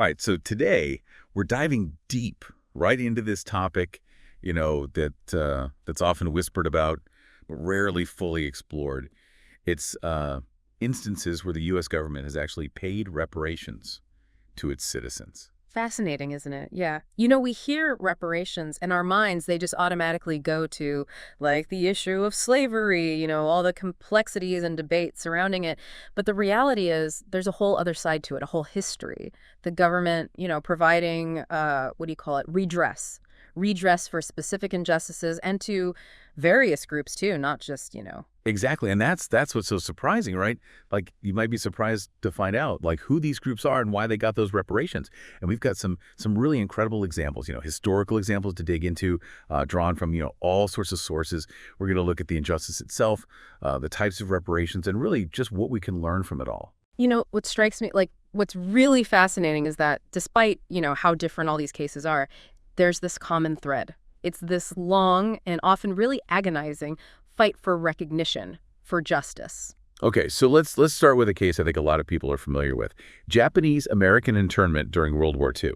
All right, so today we're diving deep right into this topic, that's often whispered about, but rarely fully explored. It's instances where the U.S. government has actually paid reparations to its citizens. Fascinating, isn't it? Yeah. You know, we hear reparations and our minds, they just automatically go to like the issue of slavery, all the complexities and debates surrounding it. But the reality is there's a whole other side to it, a whole history. The government, providing, what do you call it, redress for specific injustices and to various groups too, not just. Exactly, and that's what's so surprising, right? Like, you might be surprised to find out, like, who these groups are and why they got those reparations. And we've got some really incredible examples, historical examples to dig into, drawn from, all sorts of sources. We're going to look at the injustice itself, the types of reparations, and really just what we can learn from it all. What strikes me, like, what's really fascinating is that despite, how different all these cases are, there's this common thread. It's this long and often really agonizing fight for recognition, for justice. Okay, so let's start with a case I think a lot of people are familiar with. Japanese-American internment during World War II.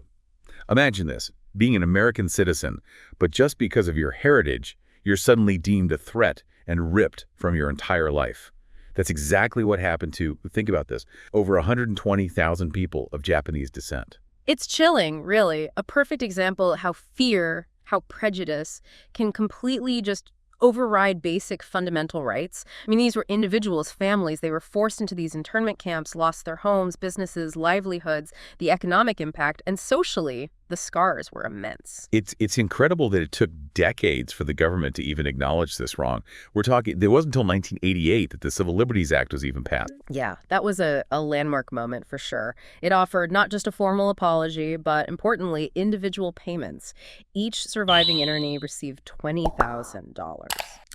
Imagine this, being an American citizen, but just because of your heritage, you're suddenly deemed a threat and ripped from your entire life. That's exactly what happened to, think about this, over 120,000 people of Japanese descent. It's chilling, really. A perfect example how fear, how prejudice can completely just override basic fundamental rights. I mean, these were individuals, families. They were forced into these internment camps, lost their homes, businesses, livelihoods, the economic impact, and socially, the scars were immense. It's incredible that it took decades for the government to even acknowledge this wrong. We're talking, it wasn't until 1988 that the Civil Liberties Act was even passed. Yeah, that was a landmark moment for sure. It offered not just a formal apology, but importantly, individual payments. Each surviving internee received $20,000.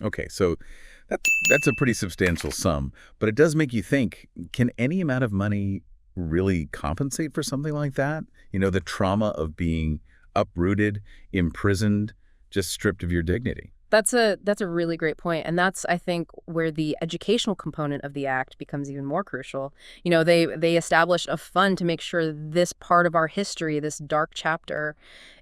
Okay, so that's a pretty substantial sum, but it does make you think, can any amount of money really compensate for something like that? The trauma of being uprooted, imprisoned, just stripped of your dignity. That's a really great point. And that's, I think, where the educational component of the act becomes even more crucial. They established a fund to make sure this part of our history, this dark chapter,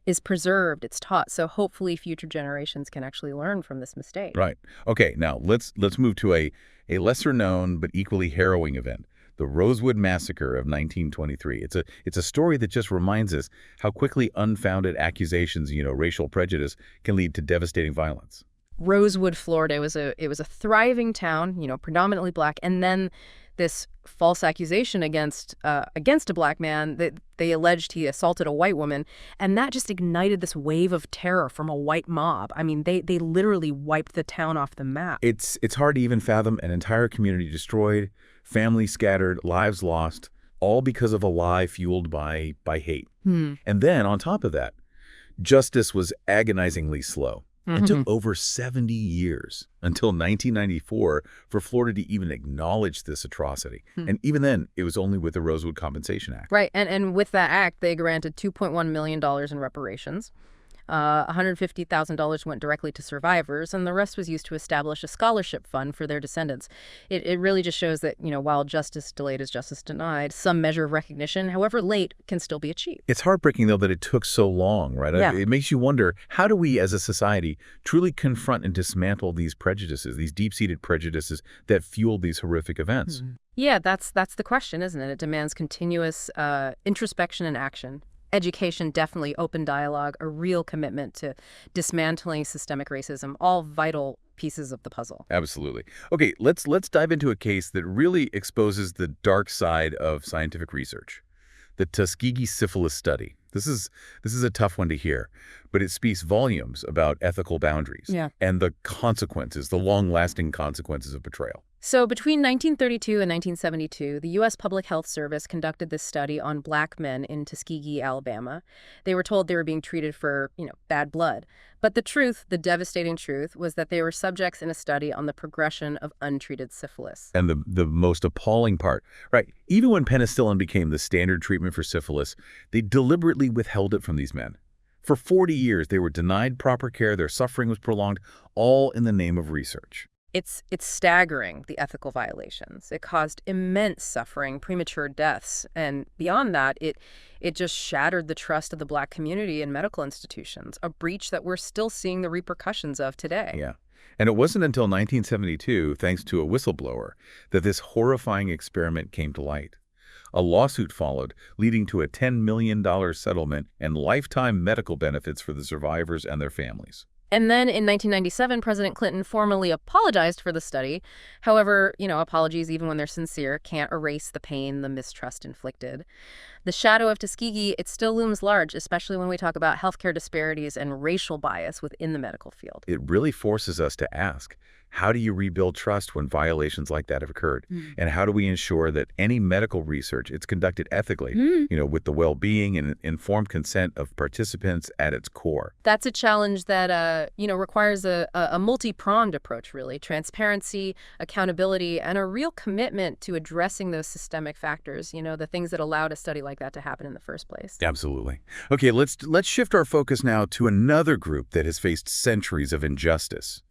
is preserved, it's taught. So hopefully future generations can actually learn from this mistake. Right. Okay, now let's move to a lesser known but equally harrowing event. The Rosewood Massacre of 1923. It's a story that just reminds us how quickly unfounded accusations, racial prejudice, can lead to devastating violence. Rosewood, Florida, it was a thriving town, predominantly black, and then this false accusation against a black man that they alleged he assaulted a white woman, and that just ignited this wave of terror from a white mob. I mean, they literally wiped the town off the map. It's hard to even fathom an entire community destroyed, families scattered, lives lost, all because of a lie fueled by hate. And then, on top of that, justice was agonizingly slow. It took over 70 years until 1994 for Florida to even acknowledge this atrocity. And even then, it was only with the Rosewood Compensation Act. Right, and with that act, they granted $2.1 million in reparations. $150,000 went directly to survivors, and the rest was used to establish a scholarship fund for their descendants. It really just shows that, while justice delayed is justice denied, some measure of recognition, however late, can still be achieved. It's heartbreaking, though, that it took so long, right? Yeah. It makes you wonder, how do we as a society truly confront and dismantle these prejudices, these deep-seated prejudices that fueled these horrific events? Yeah, that's the question, isn't it? It demands continuous introspection and action. Education, definitely open dialogue, a real commitment to dismantling systemic racism, all vital pieces of the puzzle. Absolutely. Okay, let's dive into a case that really exposes the dark side of scientific research. The Tuskegee Syphilis study. This is a tough one to hear, but it speaks volumes about ethical boundaries and the consequences, the long-lasting consequences of betrayal. So between 1932 and 1972, the U.S. Public Health Service conducted this study on black men in Tuskegee, Alabama. They were told they were being treated for, bad blood. But the truth, the devastating truth, was that they were subjects in a study on the progression of untreated syphilis. And the most appalling part, right, even when penicillin became the standard treatment for syphilis, they deliberately withheld it from these men. For 40 years, they were denied proper care, their suffering was prolonged, all in the name of research. It's staggering, the ethical violations. It caused immense suffering, premature deaths, and beyond that, it just shattered the trust of the Black community in medical institutions, a breach that we're still seeing the repercussions of today. Yeah. And it wasn't until 1972, thanks to a whistleblower, that this horrifying experiment came to light. A lawsuit followed, leading to a $10 million settlement and lifetime medical benefits for the survivors and their families. And then in 1997, President Clinton formally apologized for the study. However, apologies, even when they're sincere, can't erase the pain, the mistrust inflicted. The shadow of Tuskegee, it still looms large, especially when we talk about healthcare disparities and racial bias within the medical field. It really forces us to ask, how do you rebuild trust when violations like that have occurred? And how do we ensure that any medical research is conducted ethically, with the well-being and informed consent of participants at its core? That's a challenge that, requires a multi-pronged approach, really. Transparency, accountability, and a real commitment to addressing those systemic factors, the things that allowed a study like that to happen in the first place. Absolutely. Okay, let's shift our focus now to another group that has faced centuries of injustice.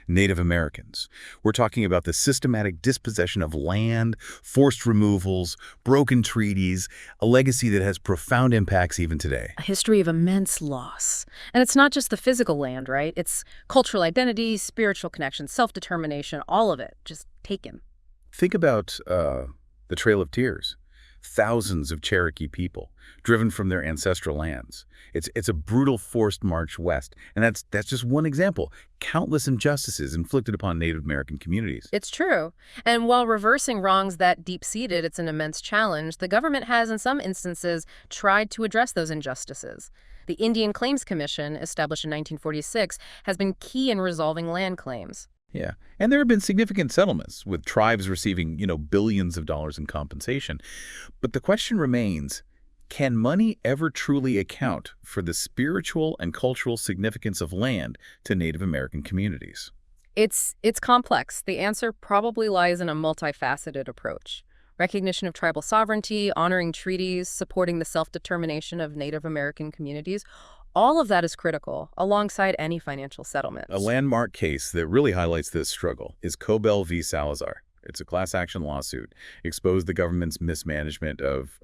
Native Americans. We're talking about the systematic dispossession of land, forced removals, broken treaties, a legacy that has profound impacts even today. A history of immense loss. And it's not just the physical land, right? It's cultural identity, spiritual connection, self-determination, all of it just taken. Think about the Trail of Tears. Thousands of Cherokee people driven from their ancestral lands. It's a brutal forced march west, and that's just one example. Countless injustices inflicted upon Native American communities. It's true. And while reversing wrongs that deep-seated, it's an immense challenge, the government has, in some instances, tried to address those injustices. The Indian Claims Commission, established in 1946, has been key in resolving land claims. Yeah, and there have been significant settlements, with tribes receiving, billions of dollars in compensation. But the question remains, can money ever truly account for the spiritual and cultural significance of land to Native American communities? It's complex. The answer probably lies in a multifaceted approach. Recognition of tribal sovereignty, honoring treaties, supporting the self-determination of Native American communities. All of that is critical, alongside any financial settlements. A landmark case that really highlights this struggle is Cobell v. Salazar. It's a class action lawsuit, exposed the government's mismanagement of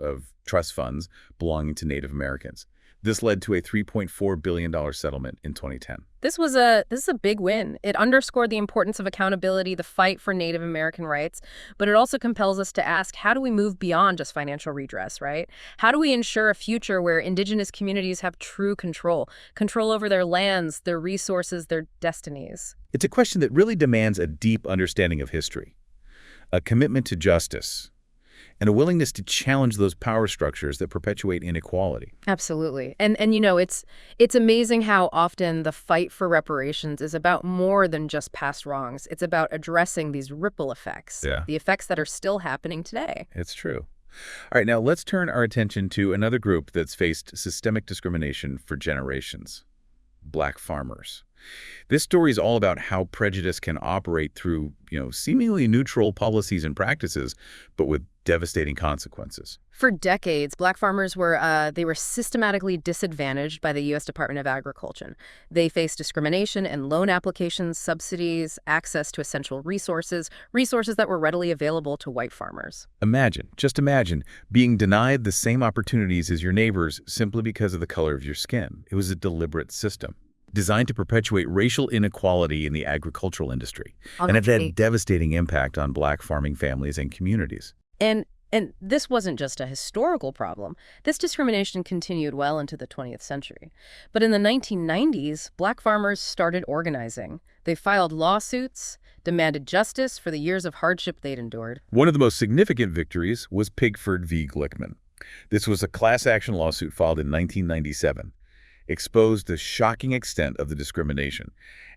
trust funds belonging to Native Americans. This led to a $3.4 billion settlement in 2010. This is a big win. It underscored the importance of accountability, the fight for Native American rights, but it also compels us to ask, how do we move beyond just financial redress, right? How do we ensure a future where Indigenous communities have true control over their lands, their resources, their destinies? It's a question that really demands a deep understanding of history, a commitment to justice, and a willingness to challenge those power structures that perpetuate inequality. Absolutely. And it's amazing how often the fight for reparations is about more than just past wrongs. It's about addressing these ripple effects, the effects that are still happening today. It's true. All right, now let's turn our attention to another group that's faced systemic discrimination for generations: Black farmers. This story is all about how prejudice can operate through, seemingly neutral policies and practices, but with devastating consequences. For decades, Black farmers were systematically disadvantaged by the U.S. Department of Agriculture. They faced discrimination in loan applications, subsidies, access to essential resources that were readily available to white farmers. Just imagine, being denied the same opportunities as your neighbors simply because of the color of your skin. It was a deliberate system designed to perpetuate racial inequality in the agricultural industry. And it had a devastating impact on Black farming families and communities. And this wasn't just a historical problem. This discrimination continued well into the 20th century. But in the 1990s, Black farmers started organizing. They filed lawsuits, demanded justice for the years of hardship they'd endured. One of the most significant victories was Pigford v. Glickman. This was a class action lawsuit filed in 1997. Exposed the shocking extent of the discrimination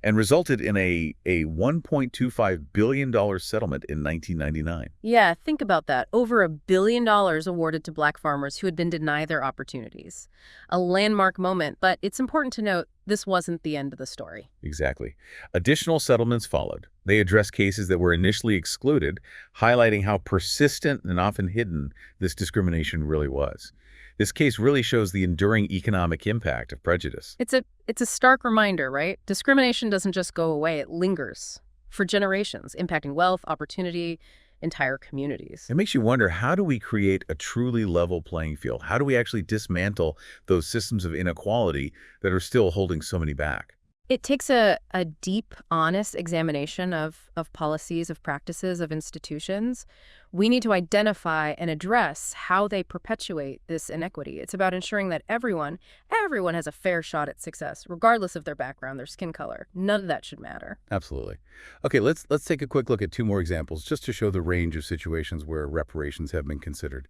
and resulted in a $1.25 billion settlement in 1999. Yeah, think about that. Over $1 billion awarded to Black farmers who had been denied their opportunities. A landmark moment, but it's important to note this wasn't the end of the story. Exactly. Additional settlements followed. They addressed cases that were initially excluded, highlighting how persistent and often hidden this discrimination really was. This case really shows the enduring economic impact of prejudice. It's a stark reminder, right? Discrimination doesn't just go away, it lingers. for generations, impacting wealth, opportunity, entire communities. It makes you wonder, how do we create a truly level playing field? How do we actually dismantle those systems of inequality that are still holding so many back? It takes a deep, honest examination of policies, of practices, of institutions. We need to identify and address how they perpetuate this inequity. It's about ensuring that everyone has a fair shot at success, regardless of their background, their skin color. None of that should matter. Absolutely. Okay, let's take a quick look at two more examples just to show the range of situations where reparations have been considered.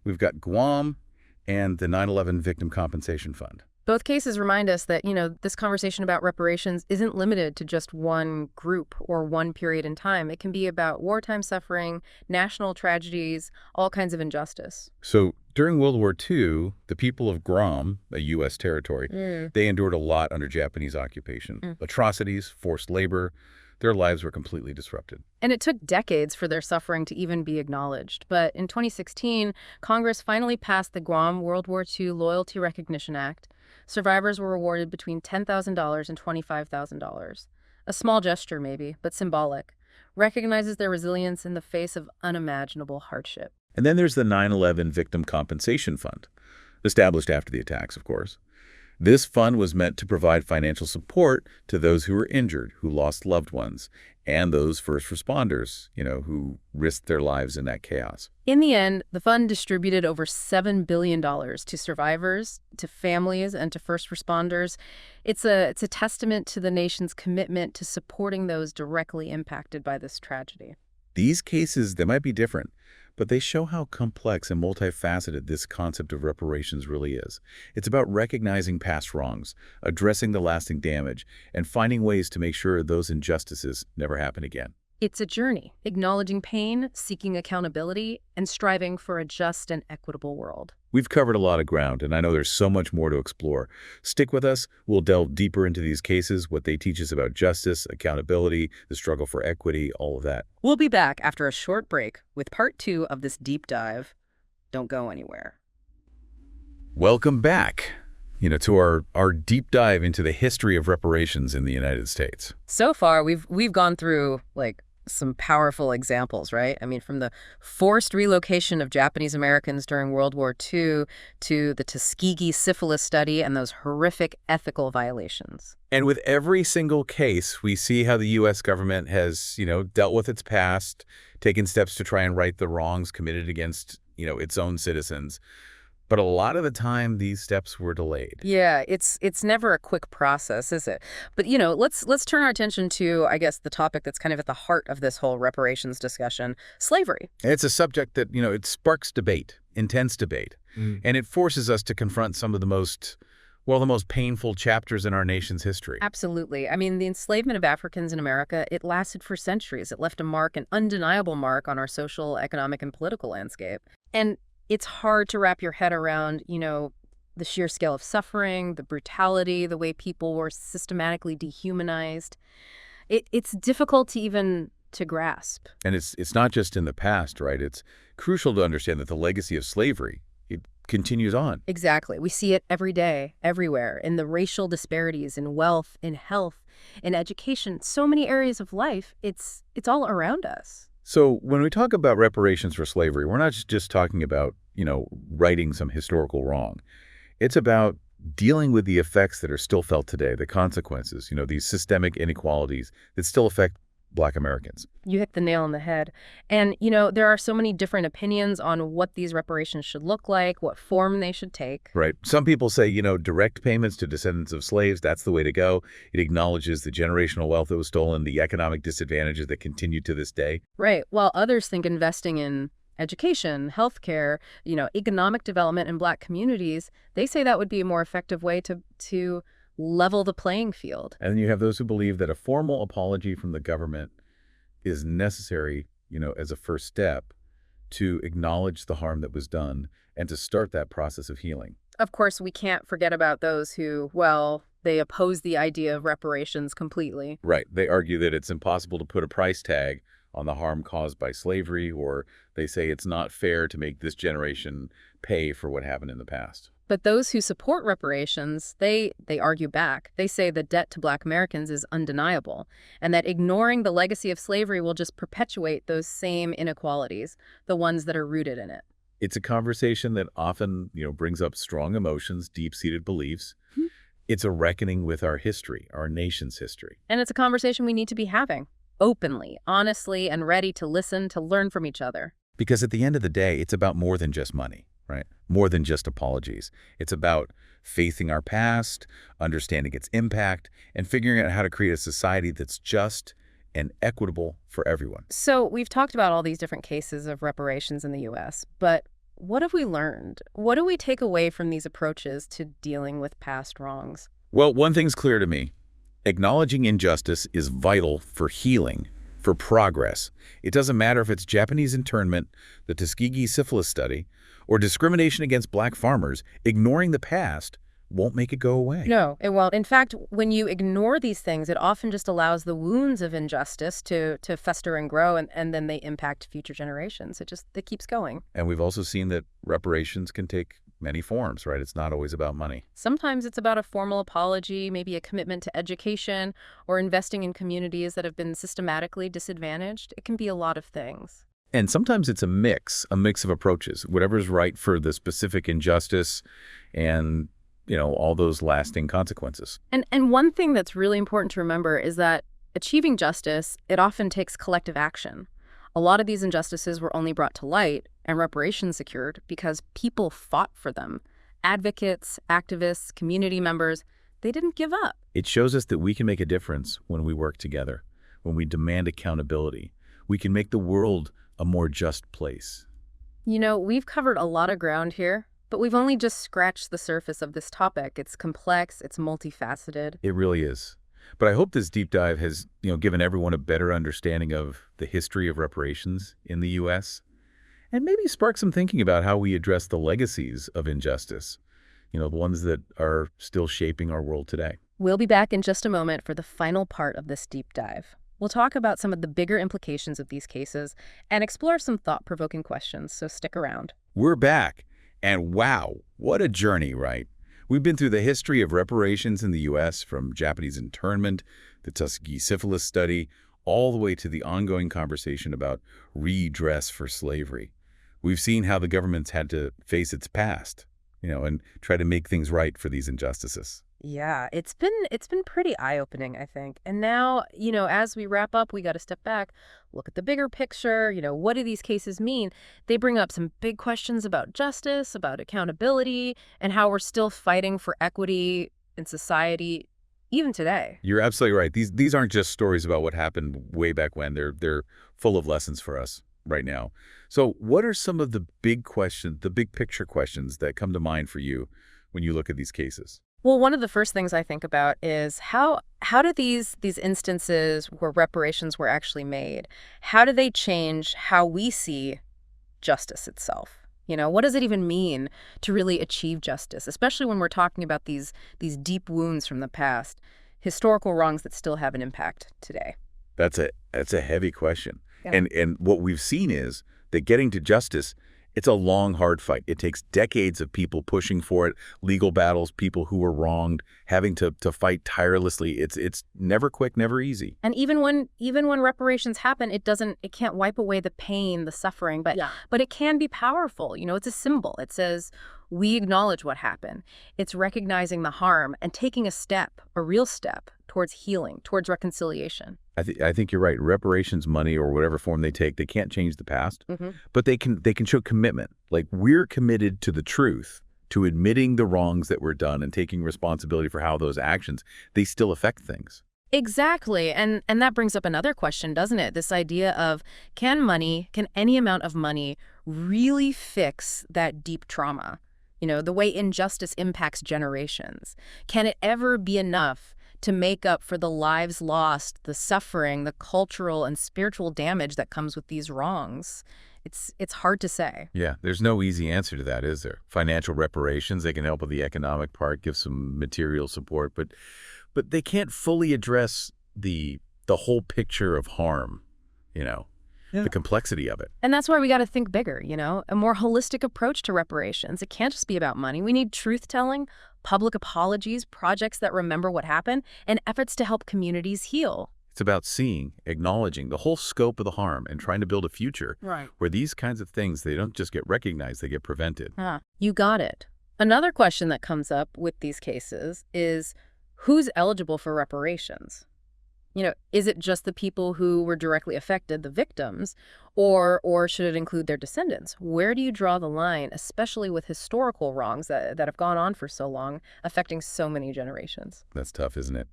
We've got Guam and the 9/11 Victim Compensation Fund. Both cases remind us that, this conversation about reparations isn't limited to just one group or one period in time. It can be about wartime suffering, national tragedies, all kinds of injustice. So during World War II, the people of Guam, a U.S. territory, they endured a lot under Japanese occupation. Atrocities, forced labor, their lives were completely disrupted. And it took decades for their suffering to even be acknowledged. But in 2016, Congress finally passed the Guam World War II Loyalty Recognition Act. Survivors were awarded between $10,000 and $25,000. A small gesture, maybe, but symbolic. Recognizes their resilience in the face of unimaginable hardship. And then there's the 9/11 Victim Compensation Fund, established after the attacks, of course. This fund was meant to provide financial support to those who were injured, who lost loved ones, and those first responders, who risked their lives in that chaos. In the end, the fund distributed over $7 billion to survivors, to families, and to first responders. It's a testament to the nation's commitment to supporting those directly impacted by this tragedy. These cases, they might be different, but they show how complex and multifaceted this concept of reparations really is. It's about recognizing past wrongs, addressing the lasting damage, and finding ways to make sure those injustices never happen again. It's a journey, acknowledging pain, seeking accountability, and striving for a just and equitable world. We've covered a lot of ground, and I know there's so much more to explore. Stick with us. We'll delve deeper into these cases, what they teach us about justice, accountability, the struggle for equity, all of that. We'll be back after a short break with part 2 of this deep dive. Don't go anywhere. Welcome back, to our deep dive into the history of reparations in the United States. So far, we've gone through, some powerful examples, right? I mean, from the forced relocation of Japanese Americans during World War II to the Tuskegee Syphilis study and those horrific ethical violations. And with every single case, we see how the U.S. government has, dealt with its past, taken steps to try and right the wrongs committed against, its own citizens. But a lot of the time, these steps were delayed. Yeah, it's never a quick process, is it? But, let's turn our attention to, I guess, the topic that's kind of at the heart of this whole reparations discussion, slavery. It's a subject that, it sparks debate, intense debate. And it forces us to confront some of the most painful chapters in our nation's history. Absolutely. I mean, the enslavement of Africans in America, it lasted for centuries. It left a mark, an undeniable mark on our social, economic, and political landscape. And it's hard to wrap your head around, the sheer scale of suffering, the brutality, the way people were systematically dehumanized. It's difficult to even to grasp. And it's not just in the past, right? It's crucial to understand that the legacy of slavery, it continues on. Exactly. We see it every day, everywhere, in the racial disparities, in wealth, in health, in education, so many areas of life. It's all around us. So when we talk about reparations for slavery, we're not just talking about, righting some historical wrong. It's about dealing with the effects that are still felt today, the consequences, these systemic inequalities that still affect Black Americans. You hit the nail on the head. And, there are so many different opinions on what these reparations should look like, what form they should take. Right. Some people say, direct payments to descendants of slaves, that's the way to go. It acknowledges the generational wealth that was stolen, the economic disadvantages that continue to this day. Right. While others think investing in education, healthcare, economic development in Black communities, they say that would be a more effective way to level the playing field. And then you have those who believe that a formal apology from the government is necessary, as a first step to acknowledge the harm that was done and to start that process of healing. Of course, we can't forget about those who, they oppose the idea of reparations completely. Right. They argue that it's impossible to put a price tag on the harm caused by slavery, or they say it's not fair to make this generation pay for what happened in the past. But those who support reparations, they argue back. They say the debt to Black Americans is undeniable, and that ignoring the legacy of slavery will just perpetuate those same inequalities, the ones that are rooted in it. It's a conversation that often, brings up strong emotions, deep-seated beliefs. It's a reckoning with our history, our nation's history. And it's a conversation we need to be having, openly, honestly, and ready to listen, to learn from each other. Because at the end of the day, it's about more than just money, right? More than just apologies. It's about facing our past, understanding its impact, and figuring out how to create a society that's just and equitable for everyone. So we've talked about all these different cases of reparations in the U.S., but what have we learned? What do we take away from these approaches to dealing with past wrongs? Well, one thing's clear to me. Acknowledging injustice is vital for healing, for progress. It doesn't matter if it's Japanese internment, the Tuskegee Syphilis study, or discrimination against Black farmers. Ignoring the past won't make it go away. No, it won't. In fact, when you ignore these things, it often just allows the wounds of injustice to fester and grow, and then they impact future generations. It keeps going. And we've also seen that reparations can take many forms, right? It's not always about money. Sometimes it's about a formal apology, maybe a commitment to education, or investing in communities that have been systematically disadvantaged. It can be a lot of things. And sometimes it's a mix of approaches, whatever's right for the specific injustice and all those lasting consequences. And one thing that's really important to remember is that achieving justice, it often takes collective action. A lot of these injustices were only brought to light and reparations secured because people fought for them. Advocates, activists, community members, they didn't give up. It shows us that we can make a difference when we work together, when we demand accountability. We can make the world a more just place. We've covered a lot of ground here, but we've only just scratched the surface of this topic. It's complex, it's multifaceted. It really is. But I hope this deep dive has, given everyone a better understanding of the history of reparations in the U.S. and maybe spark some thinking about how we address the legacies of injustice, the ones that are still shaping our world today. We'll be back in just a moment for the final part of this deep dive. We'll talk about some of the bigger implications of these cases and explore some thought-provoking questions, so stick around. We're back. And wow, what a journey, right? We've been through the history of reparations in the U.S., from Japanese internment, the Tuskegee Syphilis study, all the way to the ongoing conversation about redress for slavery. We've seen how the government's had to face its past, and try to make things right for these injustices. Yeah, it's been pretty eye-opening, I think. And now, as we wrap up, we got to step back, look at the bigger picture. What do these cases mean? They bring up some big questions about justice, about accountability, and how we're still fighting for equity in society, even today. You're absolutely right. These aren't just stories about what happened way back when. They're full of lessons for us right now. So what are some of the big questions, the big picture questions that come to mind for you when you look at these cases? Well, one of the first things I think about is how do these instances where reparations were actually made, how do they change how we see justice itself? What does it even mean to really achieve justice, especially when we're talking about these deep wounds from the past, historical wrongs that still have an impact today? That's a heavy question. Yeah. And what we've seen is that getting to justice, it's a long, hard fight. It takes decades of people pushing for it, legal battles, people who were wronged, having to fight tirelessly. It's never quick, never easy. And even when reparations happen, it can't wipe away the pain, the suffering, but it can be powerful. It's a symbol. It says we acknowledge what happened. It's recognizing the harm and taking a real step towards healing, towards reconciliation. I think you're right. Reparations money, or whatever form they take, they can't change the past, but they can show commitment. Like, we're committed to the truth, to admitting the wrongs that were done and taking responsibility for how those actions, they still affect things. Exactly. And that brings up another question, doesn't it? This idea of, can any amount of money really fix that deep trauma? The way injustice impacts generations. Can it ever be enough to make up for the lives lost, the suffering, the cultural and spiritual damage that comes with these wrongs? It's hard to say. Yeah, there's no easy answer to that, is there? Financial reparations, they can help with the economic part, give some material support, but they can't fully address the whole picture of harm, the complexity of it. And that's why we got to think bigger, a more holistic approach to reparations. It can't just be about money. We need truth-telling, public apologies, projects that remember what happened, and efforts to help communities heal. It's about seeing, acknowledging the whole scope of the harm and trying to build a future where these kinds of things, they don't just get recognized, they get prevented. You got it. Another question that comes up with these cases is, who's eligible for reparations? Is it just the people who were directly affected, the victims, or should it include their descendants? Where do you draw the line, especially with historical wrongs that have gone on for so long, affecting so many generations? That's tough, isn't it?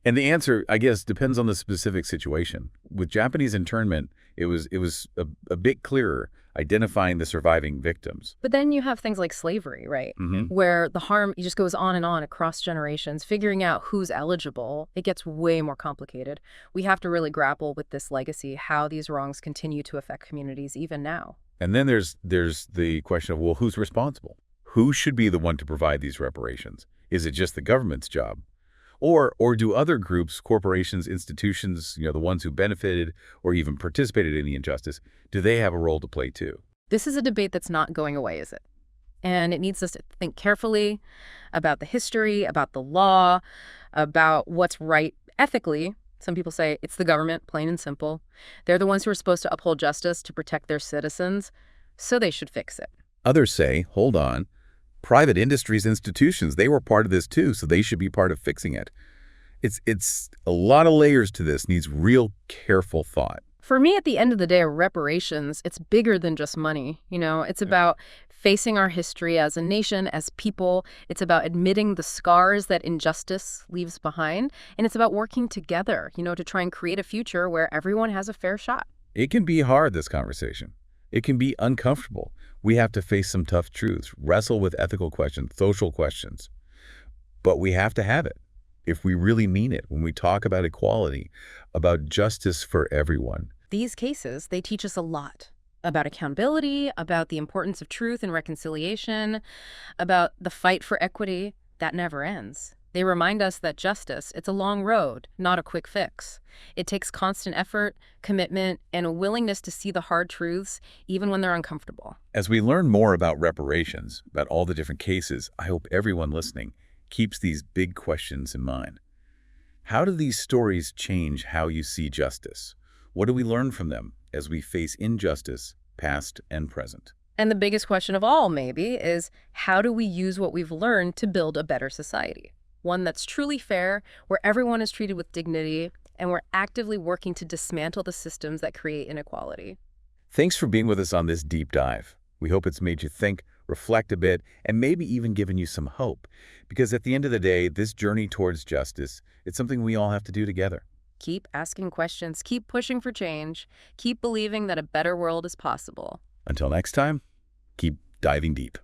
And the answer, I guess, depends on the specific situation. With Japanese internment, it was a bit clearer, identifying the surviving victims. But then you have things like slavery, right? Where the harm just goes on and on across generations. Figuring out who's eligible, it gets way more complicated. We have to really grapple with this legacy, how these wrongs continue to affect communities even now. And then there's the question of, well, who's responsible? Who should be the one to provide these reparations? Is it just the government's job? Or do other groups, corporations, institutions, the ones who benefited or even participated in the injustice, do they have a role to play too? This is a debate that's not going away, is it? And it needs us to think carefully about the history, about the law, about what's right ethically. Some people say it's the government, plain and simple. They're the ones who are supposed to uphold justice to protect their citizens, so they should fix it. Others say, hold on, private industries, institutions, they were part of this too, so they should be part of fixing it. It's a lot of layers to this, needs real careful thought. For me, at the end of the day, reparations, it's bigger than just money. It's about facing our history as a nation, as people. It's about admitting the scars that injustice leaves behind. And it's about working together, to try and create a future where everyone has a fair shot. It can be hard, this conversation. It can be uncomfortable. We have to face some tough truths, wrestle with ethical questions, social questions. But we have to have it if we really mean it when we talk about equality, about justice for everyone. These cases, they teach us a lot about accountability, about the importance of truth and reconciliation, about the fight for equity that never ends. They remind us that justice, it's a long road, not a quick fix. It takes constant effort, commitment, and a willingness to see the hard truths, even when they're uncomfortable. As we learn more about reparations, about all the different cases, I hope everyone listening keeps these big questions in mind. How do these stories change how you see justice? What do we learn from them as we face injustice, past and present? And the biggest question of all, maybe, is how do we use what we've learned to build a better society? One that's truly fair, where everyone is treated with dignity, and we're actively working to dismantle the systems that create inequality. Thanks for being with us on this deep dive. We hope it's made you think, reflect a bit, and maybe even given you some hope. Because at the end of the day, this journey towards justice, it's something we all have to do together. Keep asking questions, keep pushing for change, keep believing that a better world is possible. Until next time, keep diving deep.